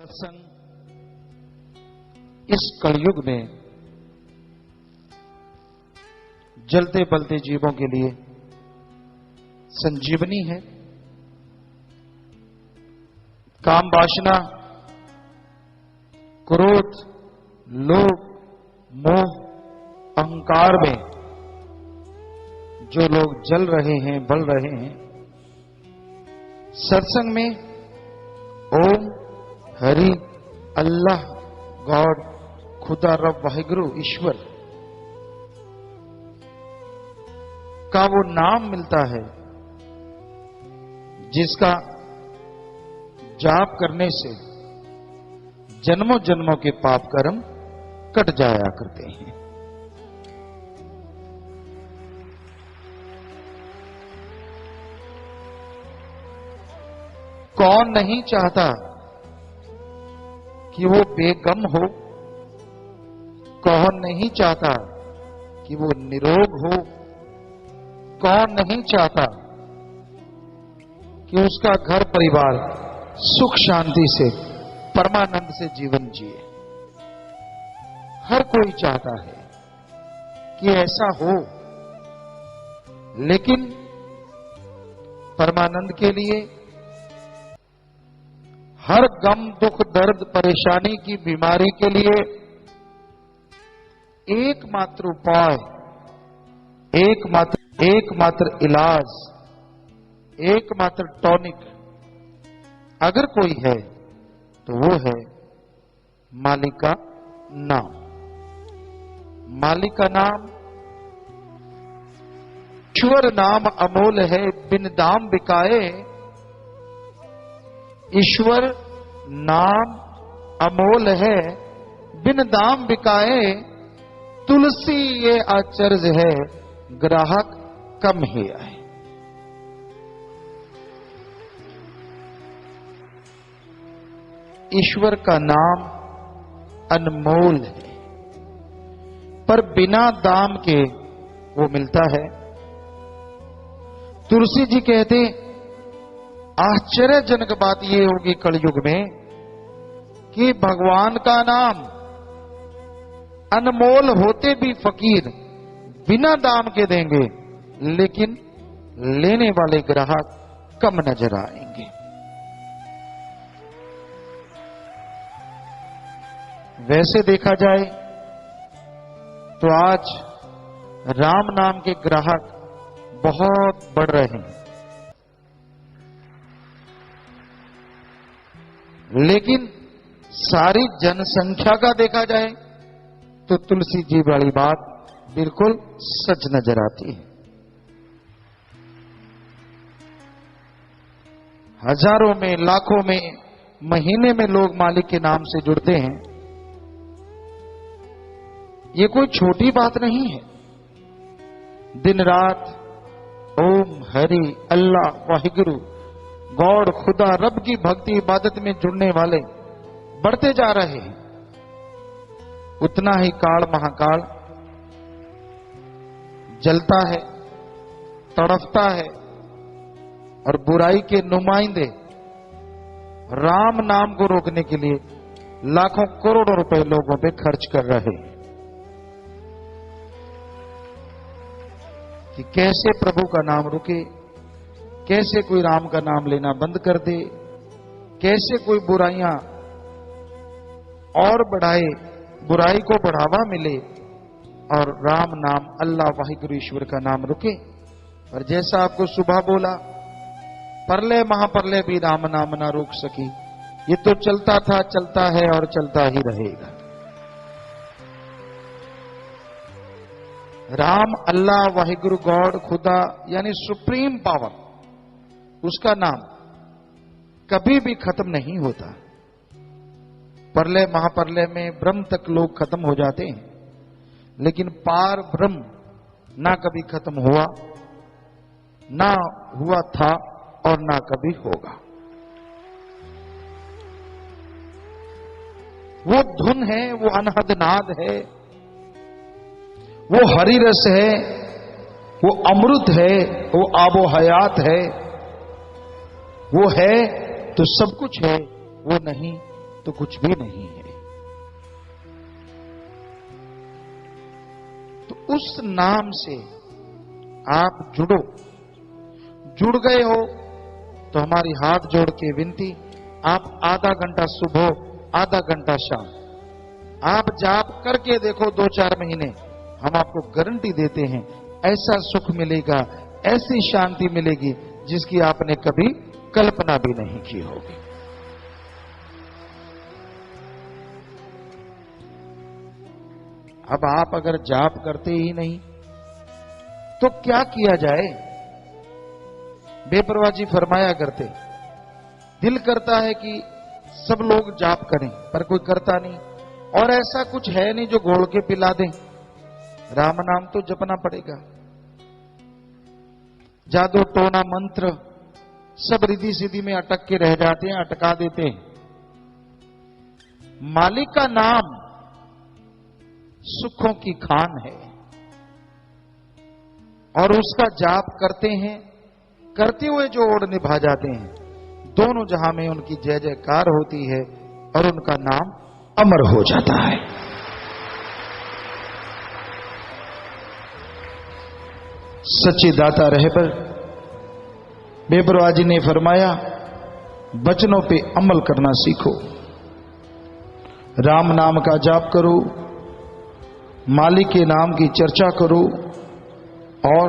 सत्संग इस कलयुग में जलते बलते जीवों के लिए संजीवनी है। काम वासना, क्रोध, लोभ, मोह, अहंकार में जो लोग जल रहे हैं, बल रहे हैं, सत्संग में ओम, हरि, अल्लाह, गॉड, खुदा, रब, वाहिगुरु, ईश्वर का वो नाम मिलता है जिसका जाप करने से जन्मों जन्मों के पाप कर्म कट जाया करते हैं। कौन नहीं चाहता कि वो बेगम हो? कौन नहीं चाहता कि वो निरोग हो? कौन नहीं चाहता कि उसका घर परिवार सुख शांति से, परमानंद से जीवन जिए? हर कोई चाहता है कि ऐसा हो, लेकिन परमानंद के लिए हर गम, दुख, दर्द, परेशानी की बीमारी के लिए एकमात्र उपाय, एकमात्र इलाज, एकमात्र टॉनिक अगर कोई है तो वो है मालिक का नाम। मालिक का नाम, ईश्वर नाम अमोल है, बिन दाम बिकाए। ईश्वर नाम अमोल है, बिन दाम बिकाए। तुलसी ये आचर्य है, ग्राहक कम ही आए। ईश्वर का नाम अनमोल है, पर बिना दाम के वो मिलता है। तुलसी जी कहते, आश्चर्यजनक बात ये होगी कलयुग में कि भगवान का नाम अनमोल होते भी फकीर बिना दाम के देंगे, लेकिन लेने वाले ग्राहक कम नजर आएंगे। वैसे देखा जाए तो आज राम नाम के ग्राहक बहुत बढ़ रहे हैं, लेकिन सारी जनसंख्या का देखा जाए तो तुलसी जी वाली बात बिल्कुल सच नजर आती है। हजारों में, लाखों में, महीने में लोग मालिक के नाम से जुड़ते हैं। ये कोई छोटी बात नहीं है। दिन रात ओम, हरि, अल्लाह, वाहिगुरु, गॉड, खुदा, रब की भक्ति इबादत में जुड़ने वाले बढ़ते जा रहे हैं। उतना ही काल महाकाल जलता है, तड़फता है, और बुराई के नुमाइंदे राम नाम को रोकने के लिए लाखों करोड़ों रुपए लोगों पे खर्च कर रहे हैं कि कैसे प्रभु का नाम रुके, कैसे कोई राम का नाम लेना बंद कर दे, कैसे कोई बुराइयां और बढ़ाए, बुराई को बढ़ावा मिले और राम नाम, अल्लाह, वाहिगुरु, ईश्वर का नाम रुके। और जैसा आपको सुबह बोला, परलय महाप्रलय भी राम नाम ना रोक सकी। ये तो चलता था, चलता है और चलता ही रहेगा। राम, अल्लाह, वाहिगुरु, गॉड, खुदा यानी सुप्रीम पावर, उसका नाम कभी भी खत्म नहीं होता। परलय महाप्रलय में ब्रह्म तक लोग खत्म हो जाते हैं, लेकिन पार ब्रह्म ना कभी खत्म हुआ, ना हुआ था और ना कभी होगा। वो धुन है, वो अनहद नाद है, वो हरि रस है, वो अमृत है, वो आबो हयात है। वो है तो सब कुछ है, वो नहीं तो कुछ भी नहीं है। तो उस नाम से आप जुड़ो। जुड़ गए हो तो हमारी हाथ जोड़ के विनती, आप आधा घंटा सुबह, आधा घंटा शाम आप जाप करके देखो 2-4 महीने, हम आपको गारंटी देते हैं ऐसा सुख मिलेगा, ऐसी शांति मिलेगी जिसकी आपने कभी कल्पना भी नहीं की होगी। अब आप अगर जाप करते ही नहीं तो क्या किया जाए? बेपरवाह जी फरमाया करते, दिल करता है कि सब लोग जाप करें पर कोई करता नहीं, और ऐसा कुछ है नहीं जो घोल के पिला दे। राम नाम तो जपना पड़ेगा। जादू टोना मंत्र सब रिद्धि सिद्धि में अटक के रह जाते हैं, अटका देते हैं। मालिक का नाम सुखों की खान है, और उसका जाप करते हैं, करते हुए जो ओर निभा जाते हैं, दोनों जहां में उनकी जय जयकार होती है और उनका नाम अमर हो जाता है। सच्ची दाता रहे पर बेपरवाह जी ने फरमाया, वचनों पे अमल करना सीखो। राम नाम का जाप करो, मालिक के नाम की चर्चा करो, और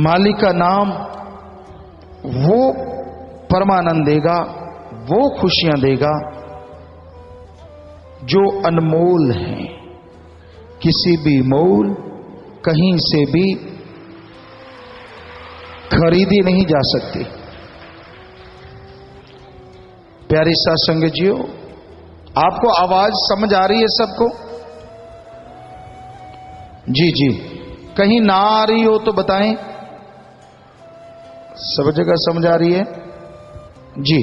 मालिक का नाम वो परमानंद देगा, वो खुशियां देगा जो अनमोल हैं, किसी भी मोल कहीं से भी खरीदी नहीं जा सकती। प्यारी साथ संगत जियो, आपको आवाज समझ आ रही है सबको? जी जी, कहीं ना आ रही हो तो बताएं। सब जगह समझ आ रही है जी?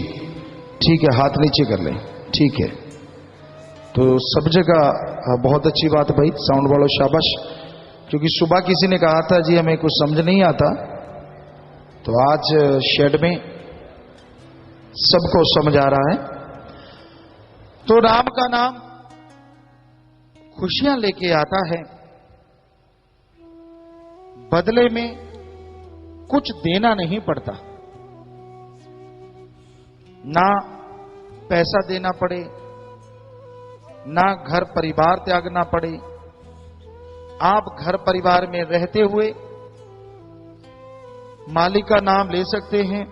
ठीक है, हाथ नीचे कर लें। ठीक है, तो सब जगह बहुत अच्छी बात भाई, साउंड वालों शाबाश। क्योंकि सुबह किसी ने कहा था जी हमें कुछ समझ नहीं आता, तो आज शेड में सबको समझ आ रहा है। तो राम का नाम खुशियां लेके आता है, बदले में कुछ देना नहीं पड़ता, ना पैसा देना पड़े, ना घर परिवार त्यागना पड़े। आप घर परिवार में रहते हुए मालिक का नाम ले सकते हैं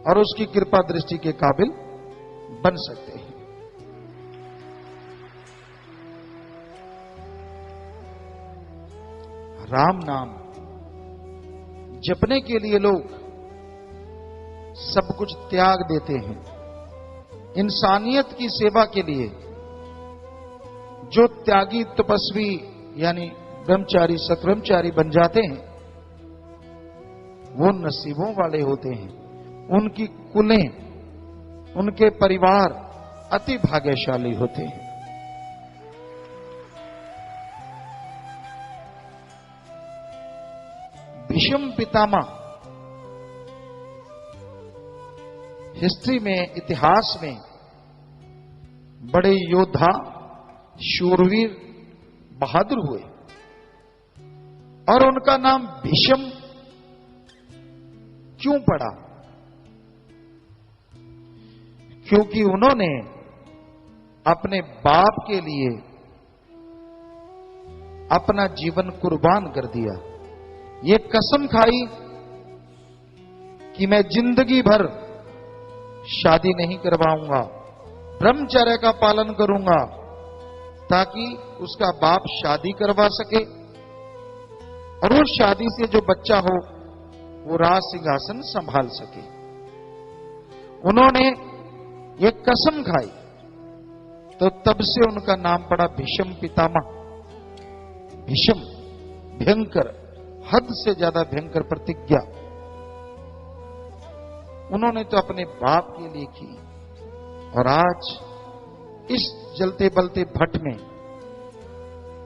और उसकी कृपा दृष्टि के काबिल बन सकते हैं। राम नाम जपने के लिए लोग सब कुछ त्याग देते हैं। इंसानियत की सेवा के लिए जो त्यागी तपस्वी यानी ब्रह्मचारी सतब्रह्मचारी बन जाते हैं, वो नसीबों वाले होते हैं। उनकी कुलें, उनके परिवार अति भाग्यशाली होते हैं। भीष्म पितामह हिस्ट्री में, इतिहास में बड़े योद्धा, शूरवीर, बहादुर हुए, और उनका नाम भीष्म क्यों पड़ा? क्योंकि उन्होंने अपने बाप के लिए अपना जीवन कुर्बान कर दिया। ये कसम खाई कि मैं जिंदगी भर शादी नहीं करवाऊंगा, ब्रह्मचर्य का पालन करूंगा, ताकि उसका बाप शादी करवा सके और उस शादी से जो बच्चा हो वो राज सिंहासन संभाल सके। उन्होंने ये कसम खाई, तो तब से उनका नाम पड़ा भीष्म पितामह। भीष्म, भयंकर, हद से ज्यादा भयंकर प्रतिज्ञा उन्होंने तो अपने बाप के लिए की। और आज इस जलते बलते भट्ट में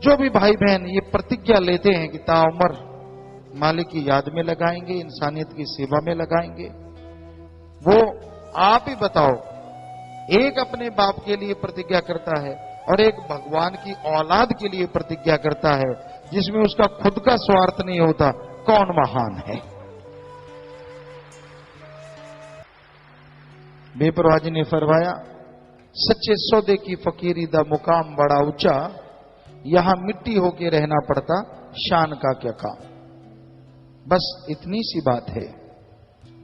जो भी भाई बहन ये प्रतिज्ञा लेते हैं कि ताउमर मालिक की याद में लगाएंगे, इंसानियत की सेवा में लगाएंगे, वो आप ही बताओ एक अपने बाप के लिए प्रतिज्ञा करता है और एक भगवान की औलाद के लिए प्रतिज्ञा करता है, जिसमें उसका खुद का स्वार्थ नहीं होता, कौन महान है? बेपरवाह जी ने फरमाया, सच्चे सौदे की फकीरी दा मुकाम बड़ा ऊंचा, यहां मिट्टी होके रहना पड़ता, शान का क्या काम। बस इतनी सी बात है,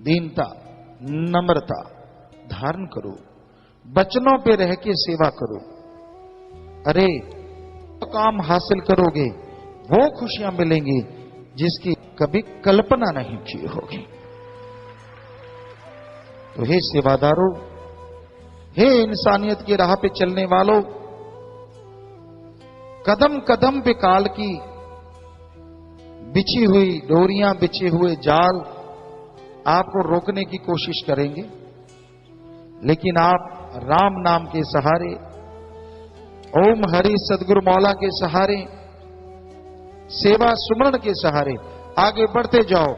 दीनता नम्रता धारण करो, बचनों पे रह के सेवा करो। अरे काम हासिल करोगे, वो खुशियां मिलेंगी जिसकी कभी कल्पना नहीं की होगी। तो हे सेवादारों, हे इंसानियत की राह पे चलने वालों, कदम कदम पे काल की बिछी हुई डोरियां, बिछे हुए जाल आपको रोकने की कोशिश करेंगे, लेकिन आप राम नाम के सहारे, ओम हरि सदगुरु मौला के सहारे, सेवा सुमरण के सहारे आगे बढ़ते जाओ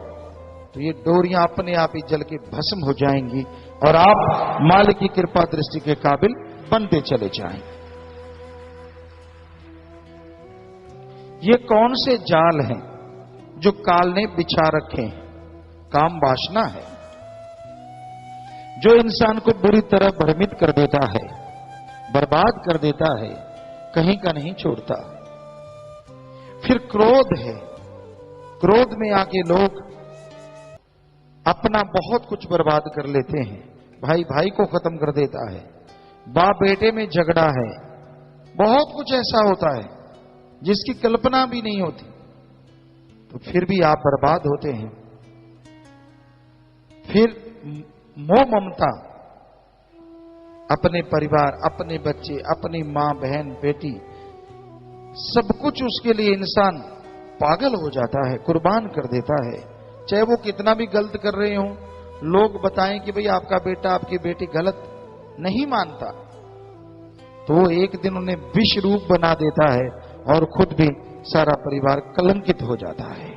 तो ये डोरियां अपने आप ही जल के भस्म हो जाएंगी और आप मालिक की कृपा दृष्टि के काबिल बनते चले जाएंगे। ये कौन से जाल हैं जो काल ने बिछा रखे हैं? काम वासना है जो इंसान को बुरी तरह भ्रमित कर देता है, बर्बाद कर देता है, कहीं का नहीं छोड़ता। फिर क्रोध है, क्रोध में आके लोग अपना बहुत कुछ बर्बाद कर लेते हैं, भाई भाई को खत्म कर देता है, बाप बेटे में झगड़ा है, बहुत कुछ ऐसा होता है जिसकी कल्पना भी नहीं होती, तो फिर भी आप बर्बाद होते हैं। फिर मोह ममता, अपने परिवार, अपने बच्चे, अपनी मां बहन बेटी, सब कुछ उसके लिए इंसान पागल हो जाता है, कुर्बान कर देता है। चाहे वो कितना भी गलत कर रहे हो, लोग बताएं कि भाई आपका बेटा आपकी बेटी गलत, नहीं मानता तो एक दिन उन्हें विष रूप बना देता है और खुद भी सारा परिवार कलंकित हो जाता है।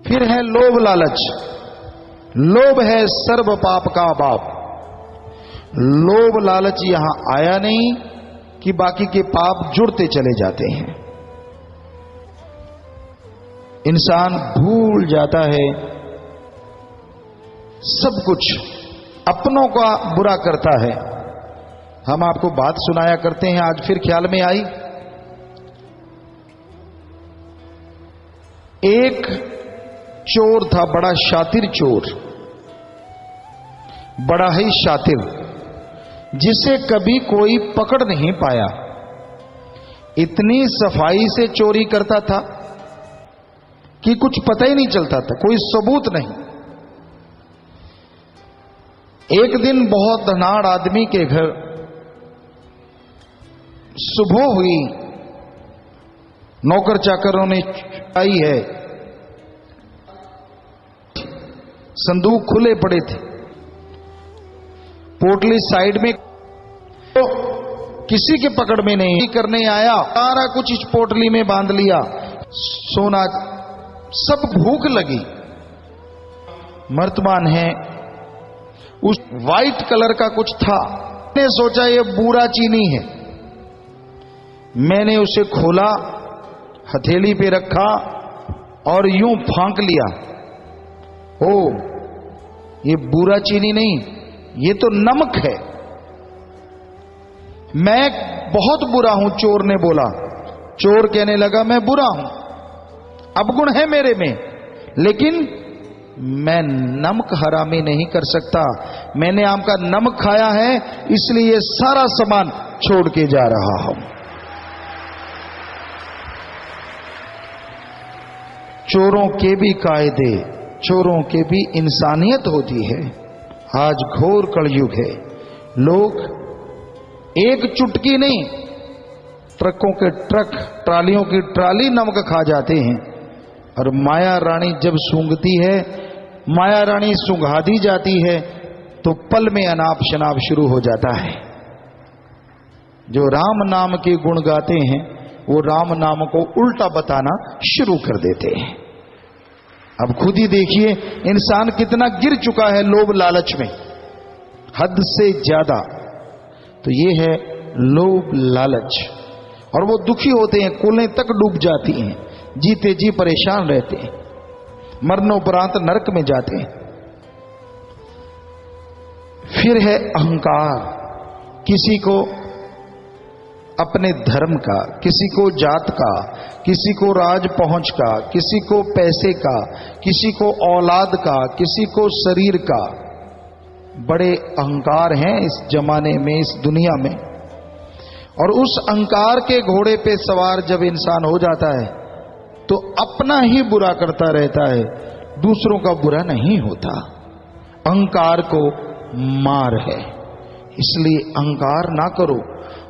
फिर है लोभ लालच। लोभ है सर्व पाप का बाप। लोभ लालच यहां आया नहीं कि बाकी के पाप जुड़ते चले जाते हैं। इंसान भूल जाता है सब कुछ, अपनों का बुरा करता है। हम आपको बात सुनाया करते हैं, आज फिर ख्याल में आई। एक चोर था, बड़ा शातिर चोर, बड़ा ही शातिर, जिसे कभी कोई पकड़ नहीं पाया। इतनी सफाई से चोरी करता था कि कुछ पता ही नहीं चलता था, कोई सबूत नहीं। एक दिन बहुत धनाढ़ आदमी के घर सुबह हुई, नौकर चाकरों ने आई है, संदूक खुले पड़े थे, पोटली साइड में, तो किसी के पकड़ में नहीं करने आया, सारा कुछ इस पोटली में बांध लिया, सोना, सब भूख लगी। मर्तमान है, उस वाइट कलर का कुछ था, मैंने सोचा ये बूरा चीनी है। मैंने उसे खोला, हथेली पे रखा और यूं फांक लिया। ओ, ये बूरा चीनी नहीं, ये तो नमक है। मैं बहुत बुरा हूं, चोर ने बोला। चोर कहने लगा मैं बुरा हूं, अवगुण है मेरे में, लेकिन मैं नमक हरामी नहीं कर सकता। मैंने आम का नमक खाया है, इसलिए ये सारा सामान छोड़ के जा रहा हूं। चोरों के भी कायदे, चोरों के भी इंसानियत होती है। आज घोर कलयुग है, लोग एक चुटकी नहीं, ट्रकों के ट्रक, ट्रालियों की ट्राली नमक खा जाते हैं। और माया रानी जब सूंघती है, माया रानी सूंघा दी जाती है, तो पल में अनाप शनाप शुरू हो जाता है। जो राम नाम के गुण गाते हैं, वो राम नाम को उल्टा बताना शुरू कर देते हैं। अब खुद ही देखिए इंसान कितना गिर चुका है लोभ लालच में। हद से ज्यादा, तो ये है लोभ लालच। और वो दुखी होते हैं, कुलें तक डूब जाती हैं, जीते जी परेशान रहते हैं, मरणोपरांत नरक में जाते हैं। फिर है अहंकार, किसी को अपने धर्म का, किसी को जात का, किसी को राज पहुंच का, किसी को पैसे का, किसी को औलाद का, किसी को शरीर का। बड़े अहंकार हैं इस जमाने में, इस दुनिया में। और उस अहंकार के घोड़े पे सवार जब इंसान हो जाता है तो अपना ही बुरा करता रहता है, दूसरों का बुरा नहीं होता। अहंकार को मार है, इसलिए अहंकार ना करो।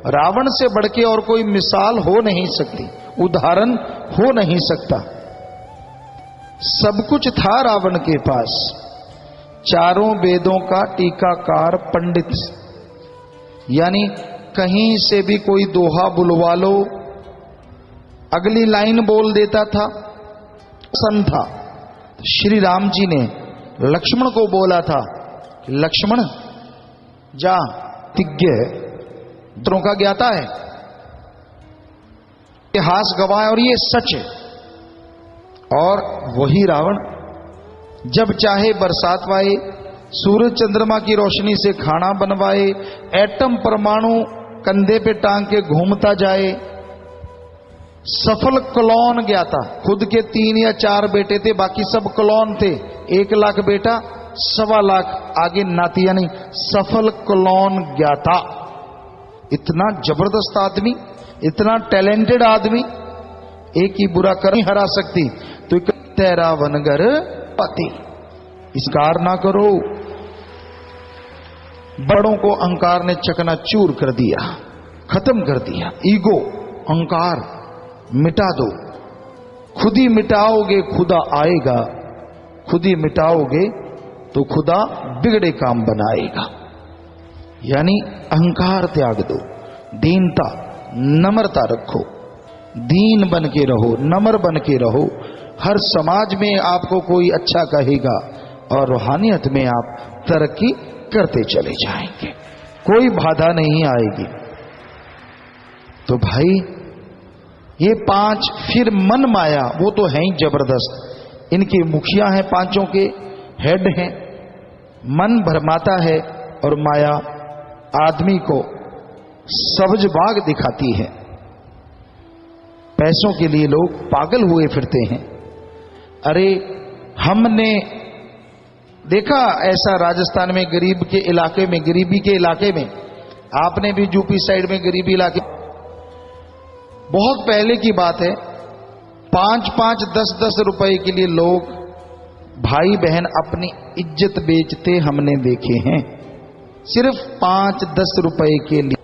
रावण से बढ़ के और कोई मिसाल हो नहीं सकती, उदाहरण हो नहीं सकता। सब कुछ था रावण के पास, चारों वेदों का टीकाकार पंडित, यानी कहीं से भी कोई दोहा बुलवा लो, अगली लाइन बोल देता था, सन था। श्री राम जी ने लक्ष्मण को बोला था कि लक्ष्मण जा, तिज्ञ है, मित्रों का ज्ञाता है, इतिहास गवाह है और ये सच है। और वही रावण जब चाहे बरसात वाए, सूरज चंद्रमा की रोशनी से खाना बनवाए, एटम परमाणु कंधे पे टांग के घूमता जाए, सफल क्लोन ज्ञाता। खुद के 3 या 4 बेटे थे, बाकी सब क्लोन थे। 1 लाख बेटा, 1.25 लाख आगे नाती, यानी सफल क्लोन ज्ञाता। इतना जबरदस्त आदमी, इतना टैलेंटेड आदमी, एक ही बुरा कर नहीं हरा सकती। तो तेरा वनगर पति, इसकार ना करो। बड़ों को अहंकार ने चकनाचूर कर दिया, खत्म कर दिया। ईगो, अहंकार मिटा दो। खुद ही मिटाओगे खुदा आएगा, खुद ही मिटाओगे तो खुदा बिगड़े काम बनाएगा। यानी अहंकार त्याग दो, दीनता, नम्रता रखो, दीन बन के रहो, नम्र बन के रहो। हर समाज में आपको कोई अच्छा कहेगा और रूहानियत में आप तरक्की करते चले जाएंगे, कोई बाधा नहीं आएगी। तो भाई ये 5, फिर मन माया, वो तो है ही जबरदस्त। इनके मुखिया हैं, 5 के हेड हैं। मन भरमाता है और माया आदमी को सब्ज बाग दिखाती है। पैसों के लिए लोग पागल हुए फिरते हैं। अरे हमने देखा ऐसा राजस्थान में, गरीब के इलाके में, गरीबी के इलाके में, आपने भी यूपी साइड में गरीबी इलाके, बहुत पहले की बात है, 5-5, 10-10 रुपए के लिए लोग भाई बहन अपनी इज्जत बेचते हमने देखे हैं, सिर्फ 5-10 रुपए के लिए।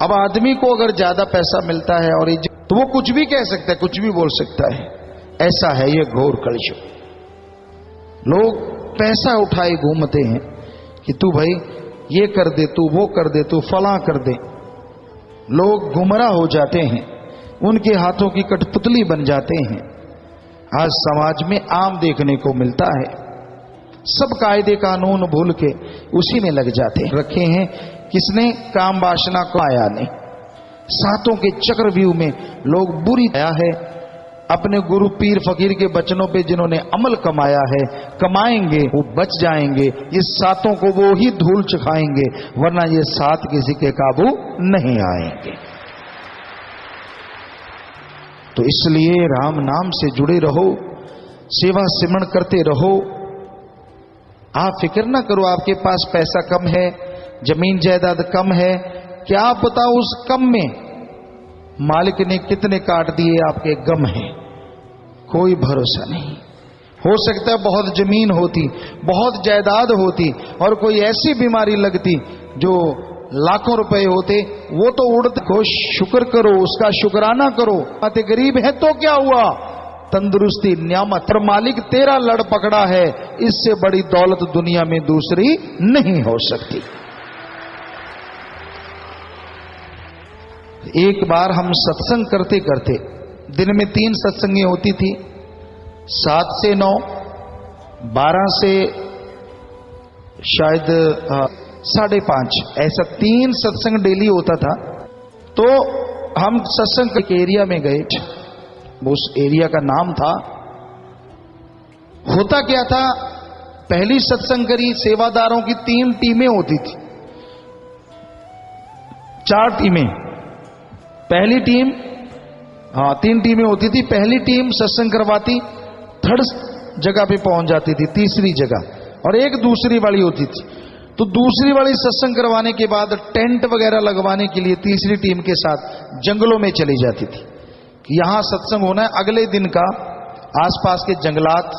अब आदमी को अगर ज्यादा पैसा मिलता है और इज्जत, तो वो कुछ भी कह सकता है, कुछ भी बोल सकता है। ऐसा है ये घोर कलयुग। लोग पैसा उठाए घूमते हैं कि तू भाई ये कर दे, तू वो कर दे, तू फला कर दे। लोग गुमराह हो जाते हैं, उनके हाथों की कठपुतली बन जाते हैं। आज समाज में आम देखने को मिलता है, सब कायदे कानून भूल के उसी में लग जाते हैं। रखे हैं किसने? काम वासना को आया ने। सातों के चक्रव्यूह में लोग बुरी आया है। अपने गुरु पीर फकीर के वचनों पे जिन्होंने अमल कमाया है, कमाएंगे, वो बच जाएंगे। ये सातों को वो ही धूल चखाएंगे, वरना ये 7 किसी के काबू नहीं आएंगे। तो इसलिए राम नाम से जुड़े रहो, सेवा सिमरण करते रहो। आप फिक्र ना करो आपके पास पैसा कम है, जमीन जायदाद कम है, क्या पता उस कम में मालिक ने कितने काट दिए आपके गम है, कोई भरोसा नहीं। हो सकता है बहुत जमीन होती, बहुत जायदाद होती और कोई ऐसी बीमारी लगती जो लाखों रुपए होते, वो तो उड़ते। को शुक्र करो, उसका शुक्राना करो। आते गरीब है तो क्या हुआ, तंदुरुस्ती नियामत, और मालिक तेरा लड़ पकड़ा है, इससे बड़ी दौलत दुनिया में दूसरी नहीं हो सकती। एक बार हम सत्संग करते करते, दिन में 3 सत्संगें होती थी, 7 से 9, 12 से शायद 5:30 ऐसा 3 सत्संग डेली होता था। तो हम सत्संग के एरिया में गए, उस एरिया का नाम था, होता क्या था, पहली सत्संग करी, सेवादारों की 3 टीमें होती थी, 4 टीमें, पहली टीम, 3 टीमें होती थी। पहली टीम सत्संग करवाती, 3rd जगह पे पहुंच जाती थी, 3री जगह, और एक दूसरी वाली होती थी। तो दूसरी वाली सत्संग करवाने के बाद टेंट वगैरह लगवाने के लिए तीसरी टीम के साथ जंगलों में चली जाती थी कि यहां सत्संग होना है। अगले दिन का आसपास के जंगलात,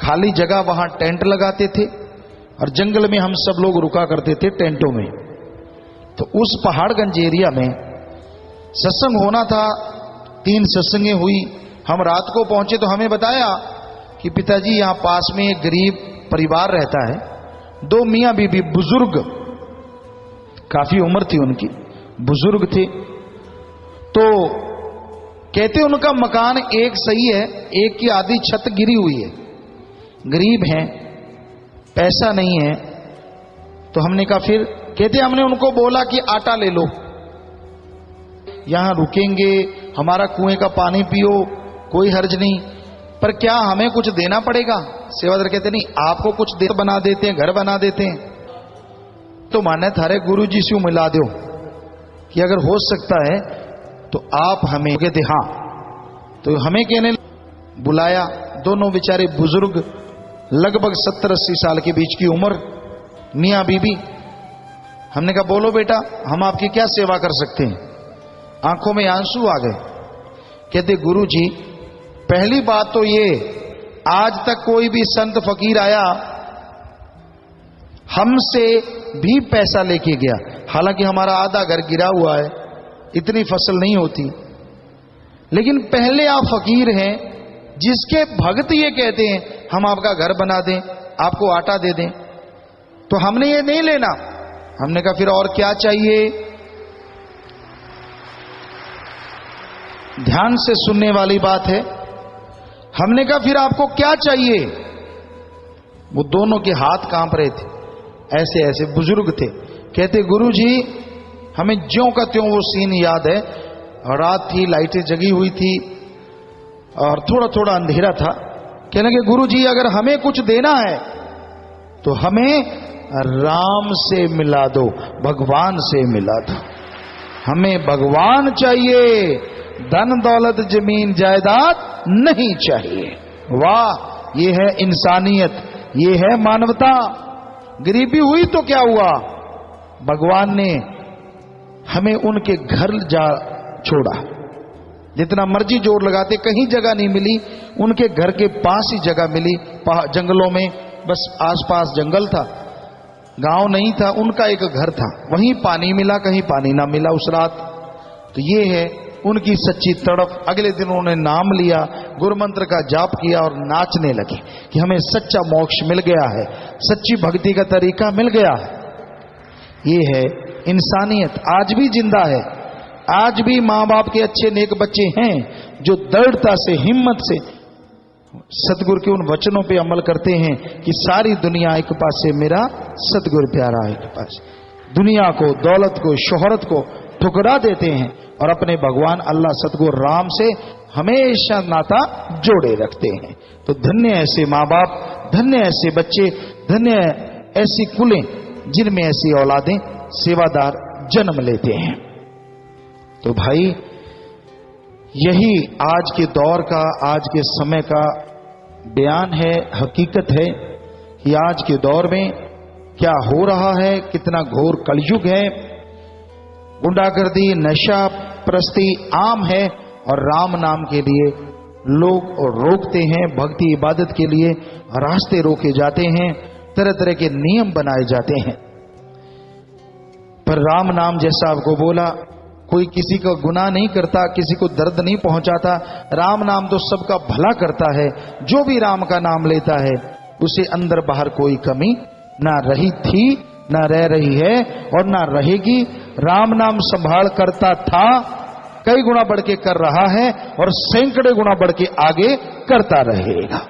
खाली जगह, वहां टेंट लगाते थे और जंगल में हम सब लोग रुका करते थे टेंटों में। तो उस पहाड़गंज एरिया में सत्संग होना था, 3 सत्संगें हुई। हम रात को पहुंचे तो हमें बताया कि पिताजी यहां पास में एक गरीब परिवार रहता है, 2 मियां बीबी, बुजुर्ग, काफी उम्र थी उनकी, बुजुर्ग थे। तो कहते उनका मकान एक सही है, एक की आधी छत गिरी हुई है, गरीब हैं, पैसा नहीं है। तो हमने कहा फिर, कहते हमने उनको बोला कि आटा ले लो, यहां रुकेंगे, हमारा कुएं का पानी पियो, कोई हर्ज नहीं, पर क्या हमें कुछ देना पड़ेगा? सेवादार कहते नहीं, आपको कुछ दे बना देते हैं, घर बना देते हैं। तो माने थारे गुरु जी से मिला दो कि अगर हो सकता है तो आप हमें, कहते हाँ। तो हमें कहने बुलाया, दोनों बेचारे बुजुर्ग, लगभग 70-80 साल के बीच की उम्र, मियां बीबी। हमने कहा बोलो बेटा, हम आपकी क्या सेवा कर सकते हैं? आंखों में आंसू आ गए। कहते गुरु जी, पहली बात तो ये, आज तक कोई भी संत फकीर आया हमसे भी पैसा लेके गया, हालांकि हमारा आधा घर गिरा हुआ है, इतनी फसल नहीं होती, लेकिन पहले आप फकीर हैं जिसके भक्त ये कहते हैं हम आपका घर बना दें, आपको आटा दे दें, तो हमने ये नहीं लेना। हमने कहा फिर और क्या चाहिए? ध्यान से सुनने वाली बात है। हमने कहा फिर आपको क्या चाहिए? वो दोनों के हाथ कांप रहे थे, ऐसे ऐसे बुजुर्ग थे। कहते गुरुजी, हमें ज्यों का त्यों वो सीन याद है, रात थी, लाइटें जगी हुई थी और थोड़ा थोड़ा अंधेरा था। कहने लगे गुरुजी, अगर हमें कुछ देना है तो हमें राम से मिला दो, भगवान से मिला दो, हमें भगवान चाहिए, धन दौलत जमीन जायदाद नहीं चाहिए। वाह, ये है इंसानियत, ये है मानवता। गरीबी हुई तो क्या हुआ, भगवान ने हमें उनके घर जा छोड़ा। जितना मर्जी जोर लगाते, कहीं जगह नहीं मिली, उनके घर के पास ही जगह मिली, जंगलों में, बस आसपास जंगल था, गांव नहीं था, उनका एक घर था, वहीं पानी मिला, कहीं पानी ना मिला उस रात। तो ये है उनकी सच्ची तड़प। अगले दिन उन्होंने नाम लिया, गुरु मंत्र का जाप किया और नाचने लगे कि हमें सच्चा मोक्ष मिल गया है, सच्ची भक्ति का तरीका मिल गया है। ये है इंसानियत, आज भी जिंदा है। आज भी माँ बाप के अच्छे नेक बच्चे हैं जो दृढ़ता से, हिम्मत से सतगुरु के उन वचनों पे अमल करते हैं कि सारी दुनिया एक पास से, मेरा सतगुरु प्यारा एक पास। दुनिया को, दौलत को, शोहरत को ठुकरा देते हैं और अपने भगवान अल्लाह सतगुरु राम से हमेशा नाता जोड़े रखते हैं। तो धन्य ऐसे माँ बाप, धन्य ऐसे बच्चे, धन्य ऐसी कुलें जिनमें ऐसी औलादें, सेवादार जन्म लेते हैं। तो भाई, यही आज के दौर का, आज के समय का बयान है, हकीकत है कि आज के दौर में क्या हो रहा है, कितना घोर कलयुग है। गुंडागर्दी, नशा प्रस्ती आम है और राम नाम के लिए लोग रोकते हैं, भक्ति इबादत के लिए रास्ते रोके जाते हैं, तरह तरह के नियम बनाए जाते हैं। पर राम नाम जैसा आपको बोला, कोई किसी का गुनाह नहीं करता, किसी को दर्द नहीं पहुंचाता। राम नाम तो सबका भला करता है। जो भी राम का नाम लेता है उसे अंदर बाहर कोई कमी ना रही थी, ना रह रही है और ना रहेगी। राम नाम संभाल करता था, कई गुना बढ़ के कर रहा है और सैकड़े गुना बढ़ के आगे करता रहेगा।